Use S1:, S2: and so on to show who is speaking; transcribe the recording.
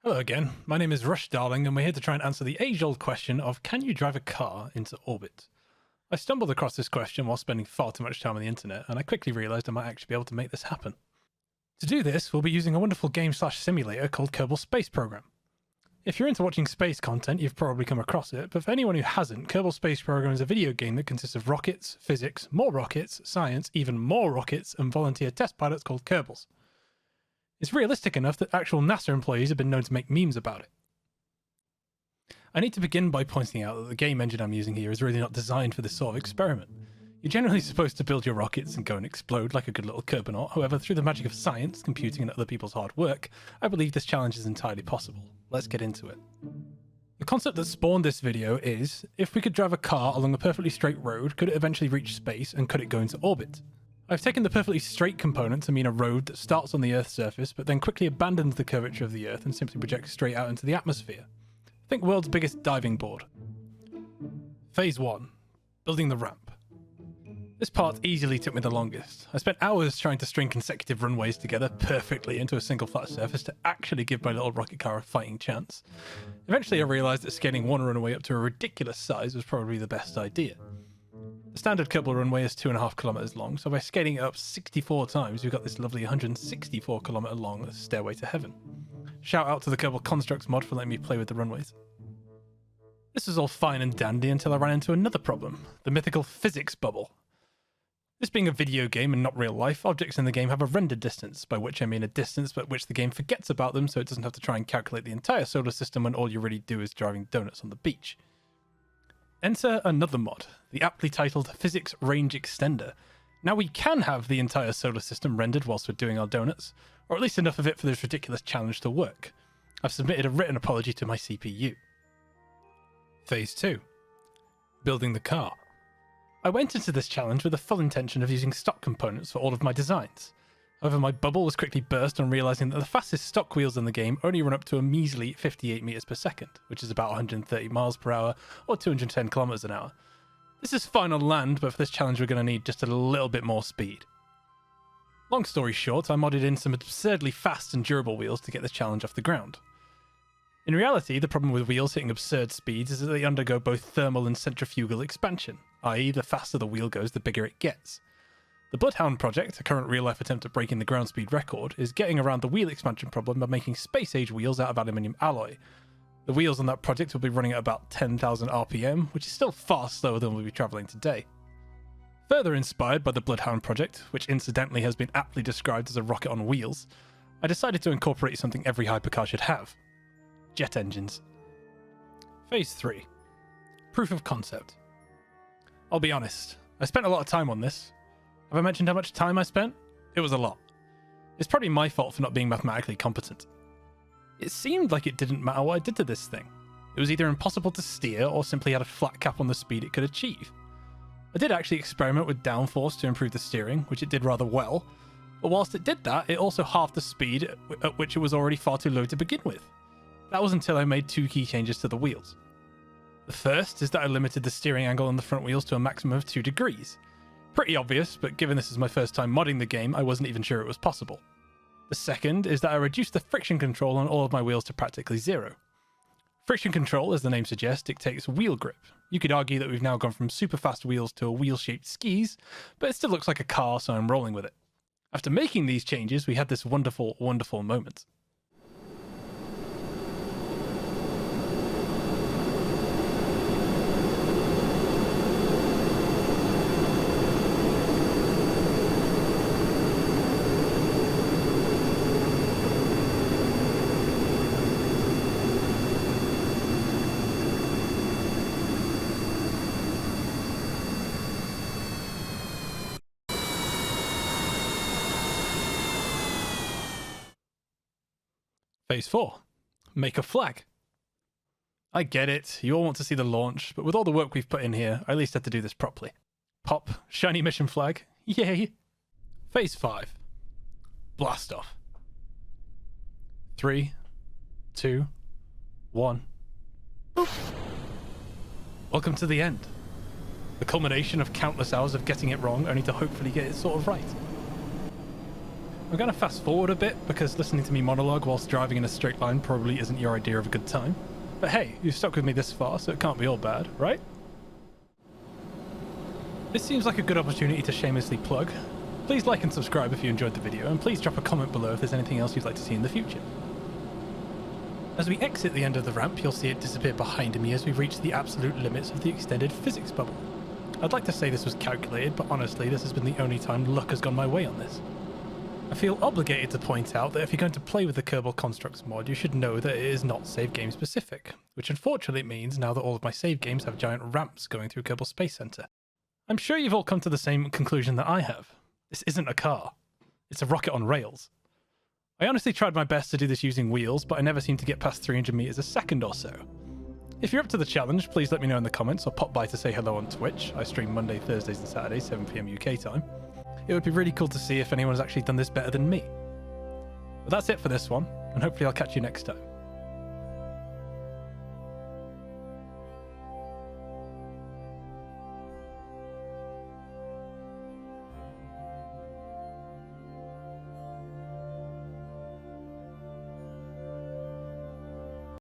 S1: Hello again, my name is Rush Darling and we're here to try and answer the age-old question of can you drive a car into orbit? I stumbled across this question while spending far too much time on the internet and I quickly realised I might actually be able to make this happen. To do this, we'll be using a wonderful game/simulator called Kerbal Space Program. If you're into watching space content, you've probably come across it, but for anyone who hasn't, Kerbal Space Program is a video game that consists of rockets, physics, more rockets, science, even more rockets, and volunteer test pilots called Kerbals. It's realistic enough that actual NASA employees have been known to make memes about it. I need to begin by pointing out that the game engine I'm using here is really not designed for this sort of experiment. You're generally supposed to build your rockets and go and explode like a good little Kerbonaut. However, through the magic of science, computing, and other people's hard work, I believe this challenge is entirely possible. Let's get into it. The concept that spawned this video is, if we could drive a car along a perfectly straight road, could it eventually reach space and could it go into orbit? I've taken the perfectly straight component to mean a road that starts on the Earth's surface but then quickly abandons the curvature of the Earth and simply projects straight out into the atmosphere. Think world's biggest diving board. Phase 1. Building the ramp. This part easily took me the longest. I spent hours trying to string consecutive runways together perfectly into a single flat surface to actually give my little rocket car a fighting chance. Eventually I realised that scaling one runway up to a ridiculous size was probably the best idea. The standard Kerbal runway is 2.5 kilometers long, so by scaling it up 64 times, we've got this lovely 164 kilometer long stairway to heaven. Shout out to the Kerbal Konstructs mod for letting me play with the runways. This was all fine and dandy until I ran into another problem, the mythical physics bubble. This being a video game and not real life, objects in the game have a render distance, by which I mean a distance but which the game forgets about them so it doesn't have to try and calculate the entire solar system when all you really do is driving donuts on the beach. Enter another mod, the aptly titled Physics Range Extender. Now we can have the entire solar system rendered whilst we're doing our donuts, or at least enough of it for this ridiculous challenge to work. I've submitted a written apology to my CPU. Phase 2. Building the car. I went into this challenge with the full intention of using stock components for all of my designs. However, my bubble was quickly burst on realising that the fastest stock wheels in the game only run up to a measly 58 meters per second, which is about 130 miles per hour or 210 kilometers an hour. This is fine on land, but for this challenge we're going to need just a little bit more speed. Long story short, I modded in some absurdly fast and durable wheels to get this challenge off the ground. In reality, the problem with wheels hitting absurd speeds is that they undergo both thermal and centrifugal expansion, i.e. the faster the wheel goes, the bigger it gets. The Bloodhound project, a current real-life attempt at breaking the ground speed record, is getting around the wheel expansion problem by making space-age wheels out of aluminium alloy. The wheels on that project will be running at about 10,000 RPM, which is still far slower than we'll be travelling today. Further inspired by the Bloodhound project, which incidentally has been aptly described as a rocket on wheels, I decided to incorporate something every hypercar should have. Jet engines. Phase 3. Proof of concept. I'll be honest, I spent a lot of time on this. Have I mentioned how much time I spent? It was a lot. It's probably my fault for not being mathematically competent. It seemed like it didn't matter what I did to this thing. It was either impossible to steer or simply had a flat cap on the speed it could achieve. I did actually experiment with downforce to improve the steering, which it did rather well, but whilst it did that, it also halved the speed at which it was already far too low to begin with. That was until I made two key changes to the wheels. The first is that I limited the steering angle on the front wheels to a maximum of 2 degrees. Pretty obvious, but given this is my first time modding the game, I wasn't even sure it was possible. The second is that I reduced the friction control on all of my wheels to practically 0. Friction control, as the name suggests, dictates wheel grip. You could argue that we've now gone from super fast wheels to a wheel-shaped skis, but it still looks like a car, so I'm rolling with it. After making these changes, we had this wonderful, wonderful moment. Phase 4. Make a flag. I get it, you all want to see the launch, but with all the work we've put in here, I at least had to do this properly. Pop, shiny mission flag, yay! Phase 5. Blast off. 3, 2, 1. Boop. Welcome to the end. The culmination of countless hours of getting it wrong, only to hopefully get it sort of right. I'm going to fast forward a bit because listening to me monologue whilst driving in a straight line probably isn't your idea of a good time. But hey, you've stuck with me this far, so it can't be all bad, right? This seems like a good opportunity to shamelessly plug. Please like and subscribe if you enjoyed the video, and please drop a comment below if there's anything else you'd like to see in the future. As we exit the end of the ramp, you'll see it disappear behind me as we reach the absolute limits of the extended physics bubble. I'd like to say this was calculated, but honestly this has been the only time luck has gone my way on this. I feel obligated to point out that if you're going to play with the Kerbal Konstructs mod, you should know that it is not save game specific, which unfortunately means now that all of my save games have giant ramps going through Kerbal Space Center. I'm sure you've all come to the same conclusion that I have. This isn't a car. It's a rocket on rails. I honestly tried my best to do this using wheels, but I never seem to get past 300 meters a second or so. If you're up to the challenge, please let me know in the comments or pop by to say hello on Twitch. I stream Monday, Thursdays and Saturdays, 7 PM UK time. It would be really cool to see if anyone has actually done this better than me. But that's it for this one, and hopefully I'll catch you next time.